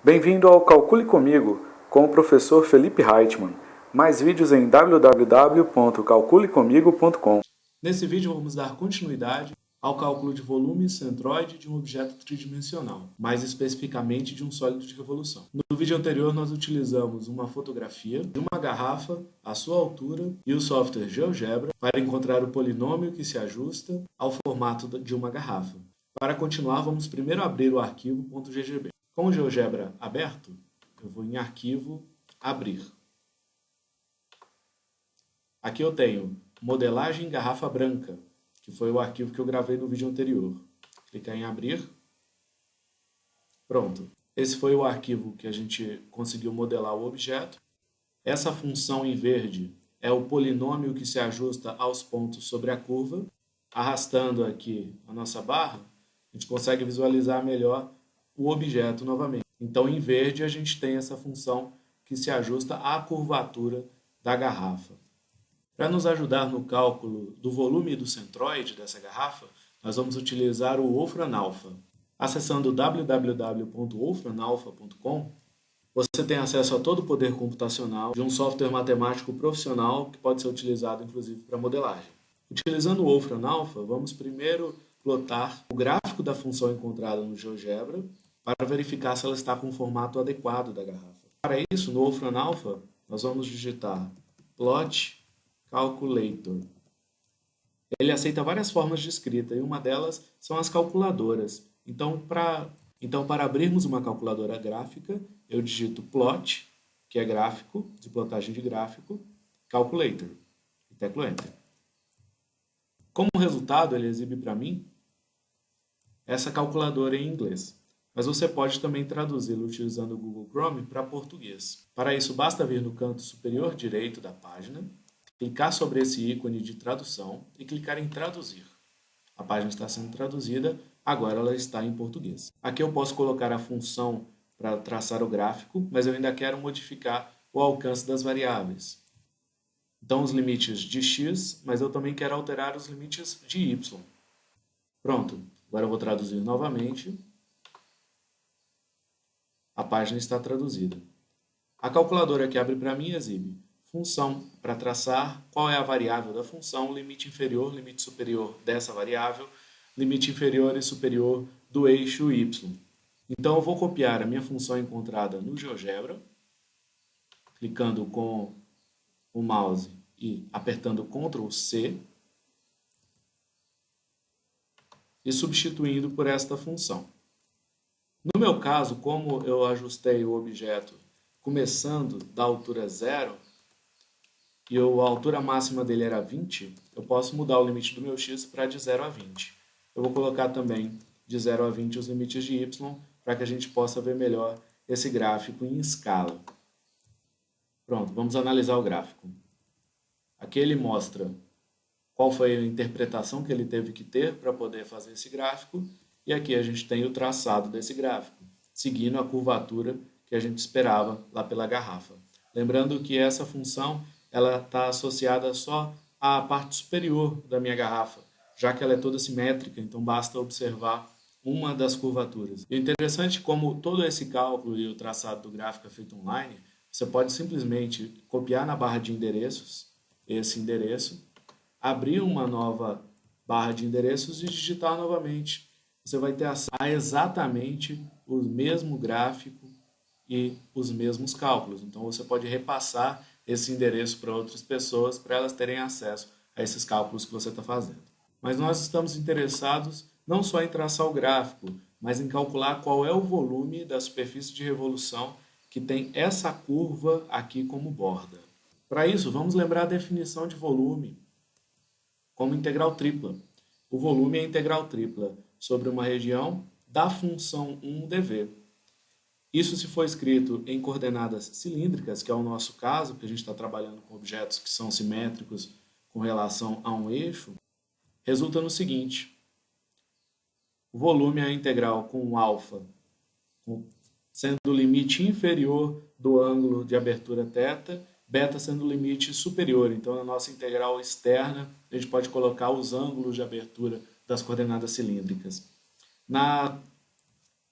Bem-vindo ao Calcule Comigo, com o professor Felipe Reitman. Mais vídeos em www.calculecomigo.com. Nesse vídeo vamos dar continuidade ao cálculo de volume centroide de um objeto tridimensional, mais especificamente de um sólido de revolução. No vídeo anterior nós utilizamos uma fotografia de uma garrafa, a sua altura e o software GeoGebra para encontrar o polinômio que se ajusta ao formato de uma garrafa. Para continuar, vamos primeiro abrir o arquivo .ggb. Com o GeoGebra aberto, eu vou em Arquivo, Abrir. Aqui eu tenho Modelagem Garrafa Branca, que foi o arquivo que eu gravei no vídeo anterior. Clicar em Abrir. Pronto. Esse foi o arquivo que a gente conseguiu modelar o objeto. Essa função em verde é o polinômio que se ajusta aos pontos sobre a curva. Arrastando aqui a nossa barra, a gente consegue visualizar melhor o objeto novamente. Então, em verde, a gente tem essa função que se ajusta à curvatura da garrafa. Para nos ajudar no cálculo do volume do centroide dessa garrafa, nós vamos utilizar o Wolfram Alpha. Acessando www.wolframalpha.com, você tem acesso a todo o poder computacional de um software matemático profissional que pode ser utilizado, inclusive, para modelagem. Utilizando o Wolfram Alpha, vamos primeiro plotar o gráfico da função encontrada no GeoGebra para verificar se ela está com o formato adequado da garrafa. Para isso, no Wolfram Alpha, nós vamos digitar plot calculator. Ele aceita várias formas de escrita e uma delas são as calculadoras. Então, para abrirmos uma calculadora gráfica, eu digito plot, que é gráfico, de plotagem de gráfico, calculator, e teclo Enter. Como resultado, ele exibe para mim essa calculadora em inglês. Mas você pode também traduzi-lo utilizando o Google Chrome para português. Para isso, basta vir no canto superior direito da página, clicar sobre esse ícone de tradução e clicar em traduzir. A página está sendo traduzida, agora ela está em português. Aqui eu posso colocar a função para traçar o gráfico, mas eu ainda quero modificar o alcance das variáveis. Então os limites de x, mas eu também quero alterar os limites de y. Pronto, agora eu vou traduzir novamente. A página está traduzida. A calculadora que abre para mim exibe função para traçar qual é a variável da função, limite inferior, limite superior dessa variável, limite inferior e superior do eixo y. Então eu vou copiar a minha função encontrada no GeoGebra, clicando com o mouse e apertando Ctrl C e substituindo por esta função. No meu caso, como eu ajustei o objeto começando da altura 0 e a altura máxima dele era 20, eu posso mudar o limite do meu x para de 0 a 20. Eu vou colocar também de 0 a 20 os limites de y para que a gente possa ver melhor esse gráfico em escala. Pronto, vamos analisar o gráfico. Aqui ele mostra qual foi a interpretação que ele teve que ter para poder fazer esse gráfico. E aqui a gente tem o traçado desse gráfico, seguindo a curvatura que a gente esperava lá pela garrafa. Lembrando que essa função ela está associada só à parte superior da minha garrafa, já que ela é toda simétrica, então basta observar uma das curvaturas. E interessante como todo esse cálculo e o traçado do gráfico é feito online, você pode simplesmente copiar na barra de endereços esse endereço, abrir uma nova barra de endereços e digitar novamente. Você vai ter acesso a exatamente o mesmo gráfico e os mesmos cálculos. Então, você pode repassar esse endereço para outras pessoas para elas terem acesso a esses cálculos que você está fazendo. Mas nós estamos interessados não só em traçar o gráfico, mas em calcular qual é o volume da superfície de revolução que tem essa curva aqui como borda. Para isso, vamos lembrar a definição de volume como integral tripla. O volume é a integral tripla sobre uma região da função 1dv. Isso se for escrito em coordenadas cilíndricas, que é o nosso caso, porque a gente está trabalhando com objetos que são simétricos com relação a um eixo, resulta no seguinte: o volume é a integral com alfa, sendo o limite inferior do ângulo de abertura θ, beta sendo o limite superior. Então, na nossa integral externa, a gente pode colocar os ângulos de abertura das coordenadas cilíndricas. Na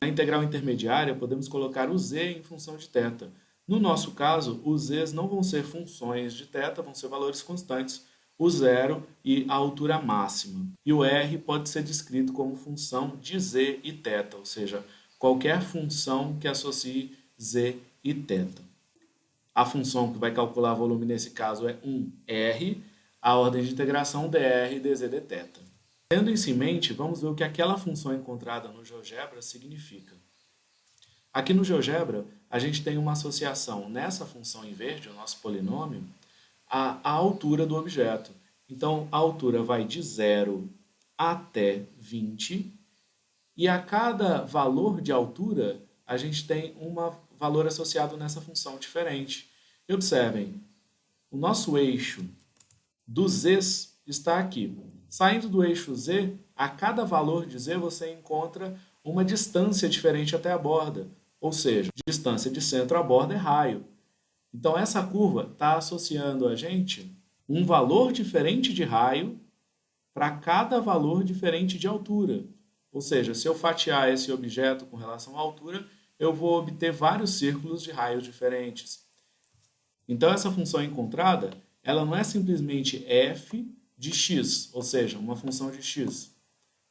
Na integral intermediária, podemos colocar o z em função de θ. No nosso caso, os z's não vão ser funções de θ, vão ser valores constantes, o zero e a altura máxima. E o r pode ser descrito como função de z e θ, ou seja, qualquer função que associe z e θ. A função que vai calcular volume nesse caso é 1r, a ordem de integração dr dz dθ. Tendo isso em mente, vamos ver o que aquela função encontrada no GeoGebra significa. Aqui no GeoGebra, a gente tem uma associação nessa função em verde, o nosso polinômio, à altura do objeto. Então, a altura vai de 0 até 20, e a cada valor de altura, a gente tem um valor associado nessa função diferente. E observem, o nosso eixo dos z's está aqui. Saindo do eixo z, a cada valor de z você encontra uma distância diferente até a borda, ou seja, distância de centro à borda é raio. Então essa curva está associando a gente um valor diferente de raio para cada valor diferente de altura. Ou seja, se eu fatiar esse objeto com relação à altura, eu vou obter vários círculos de raios diferentes. Então essa função encontrada, ela não é simplesmente f de x, ou seja, uma função de x.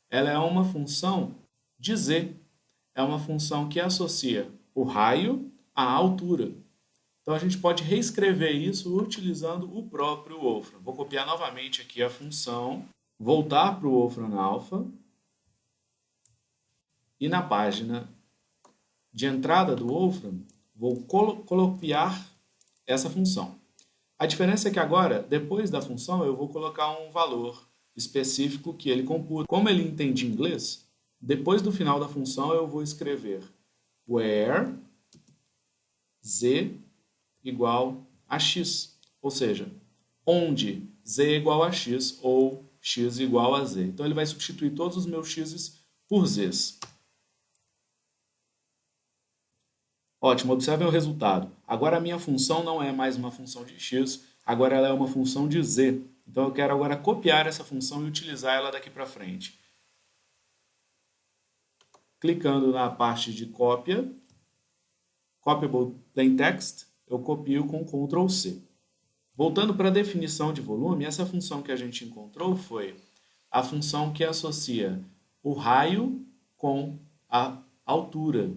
Ela é uma função de z. É uma função que associa o raio à altura. Então a gente pode reescrever isso utilizando o próprio Wolfram. Vou copiar novamente aqui a função, voltar para o Wolfram Alpha e na página de entrada do Wolfram vou copiar essa função. A diferença é que agora, depois da função, eu vou colocar um valor específico que ele computa. Como ele entende inglês, depois do final da função eu vou escrever where z igual a x, ou seja, onde z é igual a x ou x igual a z. Então ele vai substituir todos os meus x's por z's. Ótimo, observem o resultado. Agora a minha função não é mais uma função de x, agora ela é uma função de z. Então eu quero agora copiar essa função e utilizar ela daqui para frente. Clicando na parte de cópia, Copyable Plain Text, eu copio com Ctrl C. Voltando para a definição de volume, essa função que a gente encontrou foi a função que associa o raio com a altura.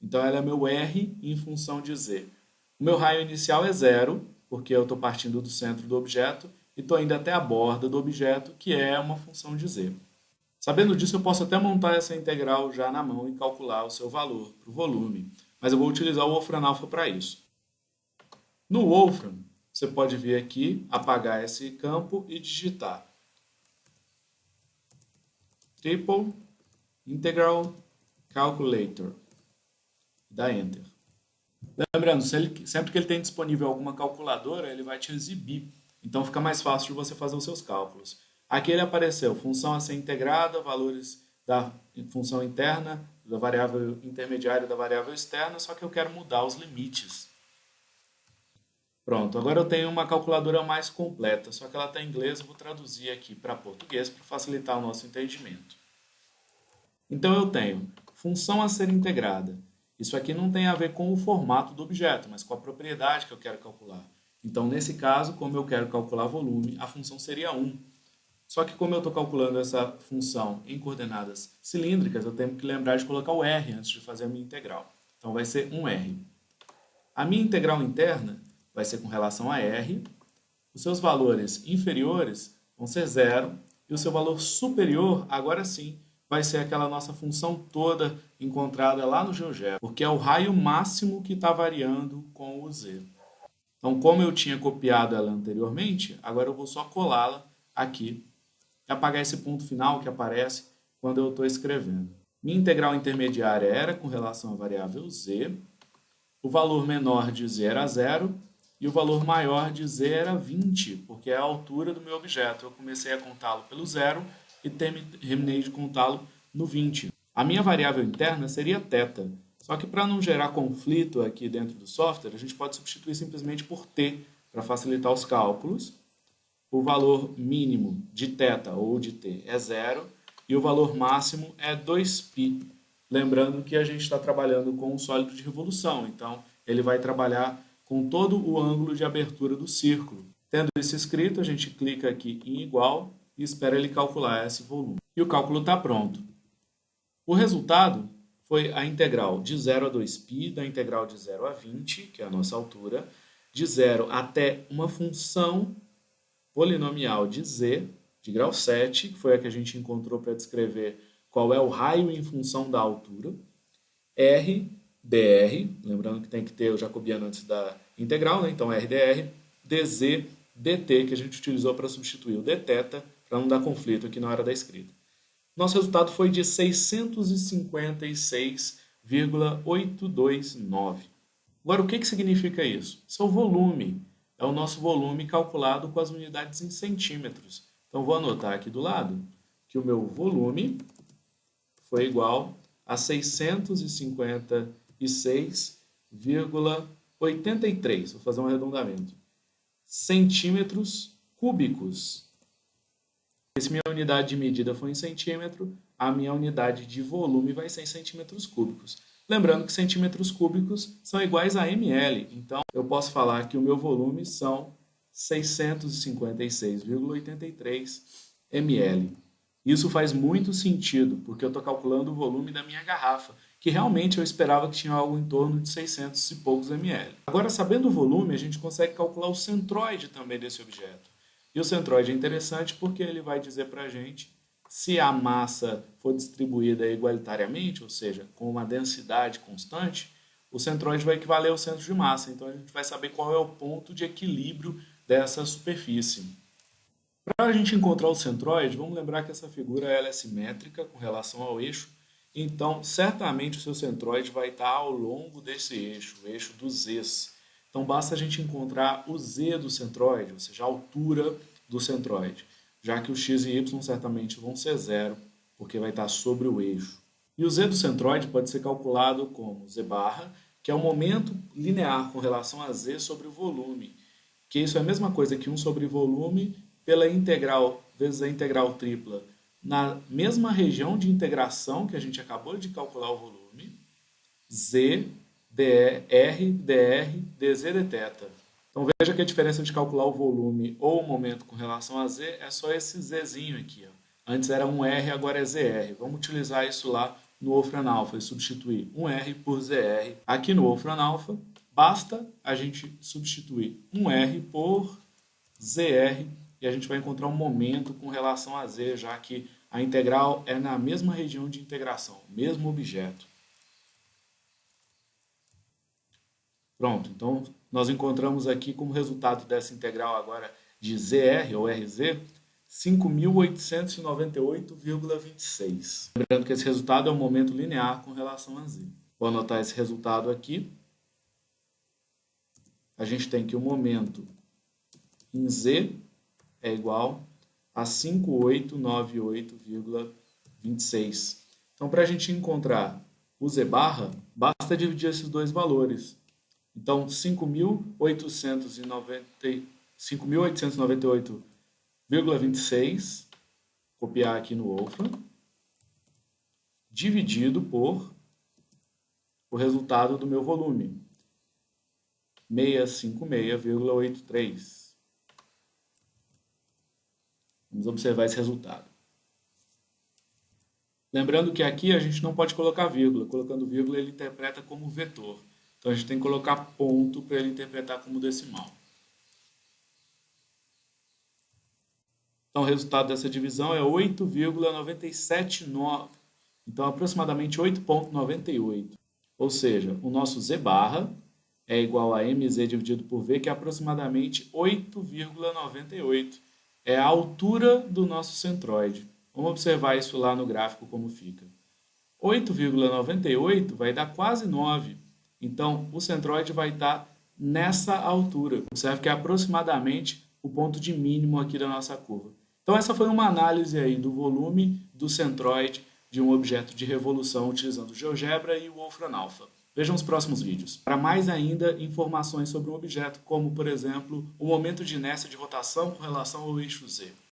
Então, ela é meu R em função de Z. O meu raio inicial é 0, porque eu estou partindo do centro do objeto e estou indo até a borda do objeto, que é uma função de Z. Sabendo disso, eu posso até montar essa integral já na mão e calcular o seu valor para o volume. Mas eu vou utilizar o Wolfram Alpha para isso. No Wolfram, você pode vir aqui, apagar esse campo e digitar Triple Integral Calculator. Dá Enter. Lembrando, sempre que ele tem disponível alguma calculadora, ele vai te exibir. Então fica mais fácil de você fazer os seus cálculos. Aqui ele apareceu, função a ser integrada, valores da função interna, da variável intermediária e da variável externa, só que eu quero mudar os limites. Pronto, agora eu tenho uma calculadora mais completa, só que ela está em inglês, eu vou traduzir aqui para português para facilitar o nosso entendimento. Então eu tenho função a ser integrada. Isso aqui não tem a ver com o formato do objeto, mas com a propriedade que eu quero calcular. Então, nesse caso, como eu quero calcular volume, a função seria 1. Só que como eu estou calculando essa função em coordenadas cilíndricas, eu tenho que lembrar de colocar o r antes de fazer a minha integral. Então vai ser 1r. A minha integral interna vai ser com relação a r. Os seus valores inferiores vão ser 0. E o seu valor superior, agora sim, vai ser aquela nossa função toda encontrada lá no GeoGebra, porque é o raio máximo que está variando com o z. Então, como eu tinha copiado ela anteriormente, agora eu vou só colá-la aqui e apagar esse ponto final que aparece quando eu estou escrevendo. Minha integral intermediária era com relação à variável z, o valor menor de z era 0 e o valor maior de z era 20, porque é a altura do meu objeto. Eu comecei a contá-lo pelo 0 e terminei de contá-lo no 20. A minha variável interna seria θ, só que para não gerar conflito aqui dentro do software, a gente pode substituir simplesmente por t, para facilitar os cálculos. O valor mínimo de θ ou de t é 0 e o valor máximo é 2π. Lembrando que a gente está trabalhando com um sólido de revolução, então ele vai trabalhar com todo o ângulo de abertura do círculo. Tendo isso escrito, a gente clica aqui em igual e espera ele calcular esse volume. E o cálculo está pronto. O resultado foi a integral de 0 a 2π, da integral de 0 a 20, que é a nossa altura, de 0 até uma função polinomial de z, de grau 7, que foi a que a gente encontrou para descrever qual é o raio em função da altura, r dr, lembrando que tem que ter o jacobiano antes da integral, né? Então r dr, dz dt, que a gente utilizou para substituir o dθ, para não dar conflito aqui na hora da escrita. Nosso resultado foi de 656,829. Agora, o que significa isso? Isso é o volume. É o nosso volume calculado com as unidades em centímetros. Então, vou anotar aqui do lado que o meu volume foi igual a 656,83. Vou fazer um arredondamento. Centímetros cúbicos. Se minha unidade de medida for em centímetro, a minha unidade de volume vai ser em centímetros cúbicos. Lembrando que centímetros cúbicos são iguais a ml, então eu posso falar que o meu volume são 656,83 ml. Isso faz muito sentido, porque eu estou calculando o volume da minha garrafa, que realmente eu esperava que tinha algo em torno de 600 e poucos ml. Agora, sabendo o volume, a gente consegue calcular o centroide também desse objeto. E o centroide é interessante porque ele vai dizer para a gente se a massa for distribuída igualitariamente, ou seja, com uma densidade constante, o centroide vai equivaler ao centro de massa. Então a gente vai saber qual é o ponto de equilíbrio dessa superfície. Para a gente encontrar o centroide, vamos lembrar que essa figura ela é simétrica com relação ao eixo. Então, certamente o seu centroide vai estar ao longo desse eixo, o eixo dos z's. Então, basta a gente encontrar o z do centroide, ou seja, a altura do centroide, já que o x e y certamente vão ser zero, porque vai estar sobre o eixo. E o z do centroide pode ser calculado como z barra, que é o momento linear com relação a z sobre o volume, que isso é a mesma coisa que 1 sobre volume pela integral vezes a integral tripla na mesma região de integração que a gente acabou de calcular o volume, z dr, dz dθ. Então veja que a diferença de calcular o volume ou o momento com relação a z é só esse zzinho aqui. Ó. Antes era um r, agora é zr. Vamos utilizar isso lá no Wolfram Alpha e substituir um r por zr. Aqui no Wolfram Alpha, basta a gente substituir um r por zr e a gente vai encontrar um momento com relação a z, já que a integral é na mesma região de integração, mesmo objeto. Pronto, então nós encontramos aqui como resultado dessa integral agora de zr ou rz, 5.898,26. Lembrando que esse resultado é um momento linear com relação a z. Vou anotar esse resultado aqui. A gente tem que o momento em z é igual a 5.898,26. Então, para a gente encontrar o z barra, basta dividir esses dois valores. Então, 5.898,26, copiar aqui no Wolfram, dividido por o resultado do meu volume, 656,83. Vamos observar esse resultado. Lembrando que aqui a gente não pode colocar vírgula. Colocando vírgula, ele interpreta como vetor. Então, a gente tem que colocar ponto para ele interpretar como decimal. Então, o resultado dessa divisão é 8,979. Então, aproximadamente 8,98. Ou seja, o nosso z barra é igual a mz dividido por v, que é aproximadamente 8,98. É a altura do nosso centroide. Vamos observar isso lá no gráfico como fica. 8,98 vai dar quase 9. Então, o centroide vai estar nessa altura. Observe que é aproximadamente o ponto de mínimo aqui da nossa curva. Então, essa foi uma análise aí do volume do centroide de um objeto de revolução utilizando GeoGebra e o Wolfram Alpha. Vejam os próximos vídeos. Para mais ainda informações sobre um objeto, como, por exemplo, o momento de inércia de rotação com relação ao eixo Z.